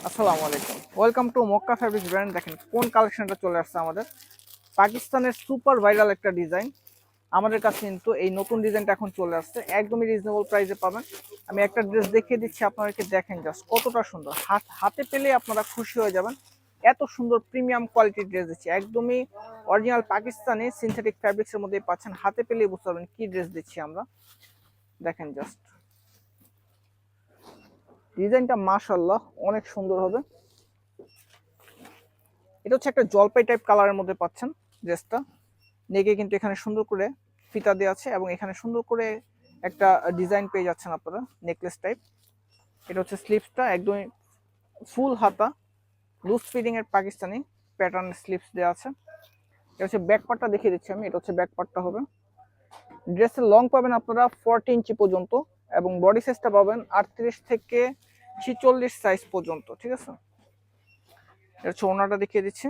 আসসালামু আলাইকুম, welcome to Mecca fabrics brand. দেখেন কোন কালেকশনটা চলে আসছে আমাদের। পাকিস্তানের সুপার ভাইরাল একটা ডিজাইন আমাদের কাছে, কিন্তু এই নতুন ডিজাইনটা এখন চলে আসছে, একদমই রিজনেবল প্রাইসে পাবেন। আমি একটা ড্রেস দেখিয়ে দিচ্ছি আপনাদেরকে, দেখেন জাস্ট কতটা সুন্দর। হাতে পেলে আপনারা খুশি হয়ে যাবেন, এত সুন্দর প্রিমিয়াম কোয়ালিটির ড্রেস দিচ্ছি, একদমই অরিজিনাল পাকিস্তানি সিনথেটিক ফ্যাব্রিক্সের মধ্যে পাচ্ছেন। হাতে পেলেই বুঝতে পারবেন কি ড্রেস দিচ্ছি আমরা। দেখেন জাস্ট ডিজাইনটা, মাশাআল্লাহ অনেক সুন্দর হবে। এটা হচ্ছে একটা জলপাই টাইপ কালারের মধ্যে পাচ্ছেন ড্রেসটা। নেকে কিন্তু এখানে সুন্দর করে ফিতা দেওয়া আছে এবং এখানে সুন্দর করে একটা ডিজাইন পেয়ে যাচ্ছেন আপনারা, নেকলেস টাইপ। এটা হচ্ছে স্লিভসটা, একদমই ফুল হাতা, লুজ ফিটিং এর পাকিস্তানি প্যাটার্ন স্লিভস দেওয়া আছে। এটা হচ্ছে ব্যাক পার্টটা দেখিয়ে দিচ্ছি আমি, এটা হচ্ছে ব্যাক পার্টটা হবে। ড্রেসের লং পাবেন আপনারা 40 ইঞ্চি পর্যন্ত এবং বডি সাইজটা পাবেন 38 থেকে 46 সাইজ পর্যন্ত, ঠিক আছে। এটা হচ্ছে ওড়নাটা দেখিয়ে দিচ্ছি,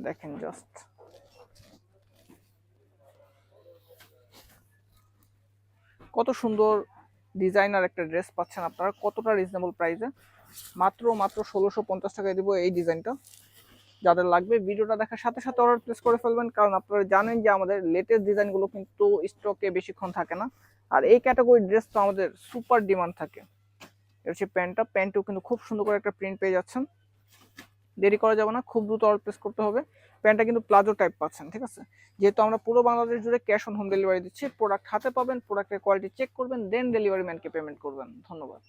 দেখেন জাস্ট কত সুন্দর ডিজাইনার একটা ড্রেস পাচ্ছেন আপনারা, কতটা রিজনেবল প্রাইসে। মাত্র 1650 টাকায় দিব এই ডিজাইনটা। যাদের লাগবে ভিডিওটা দেখার সাথে সাথে অর্ডার প্লেস করে ফেলবেন, কারণ আপনারা জানেন যে আমাদের লেটেস্ট ডিজাইনগুলো কিন্তু স্টকে বেশিক্ষণ থাকে না। আর এই ক্যাটাগরির ড্রেস তো আমাদের সুপার ডিমান্ড থাকে। এটা হচ্ছে প্যান্টও কিন্তু খুব সুন্দর করে একটা প্রিন্ট পেয়ে যাচ্ছেন। দেরি করা যাবে না, খুব দ্রুত অর্ডার প্লেস করতে হবে। প্যান্টটা কিন্তু প্লাজো টাইপ পাচ্ছেন, ঠিক আছে। যেহেতু আমরা পুরো বাংলাদেশ জুড়ে ক্যাশ অন হোম ডেলিভারি দিচ্ছি, প্রোডাক্ট হাতে পাবেন, প্রোডাক্টের কোয়ালিটি চেক করবেন, দেন ডেলিভারি ম্যানকে পেমেন্ট করবেন। ধন্যবাদ।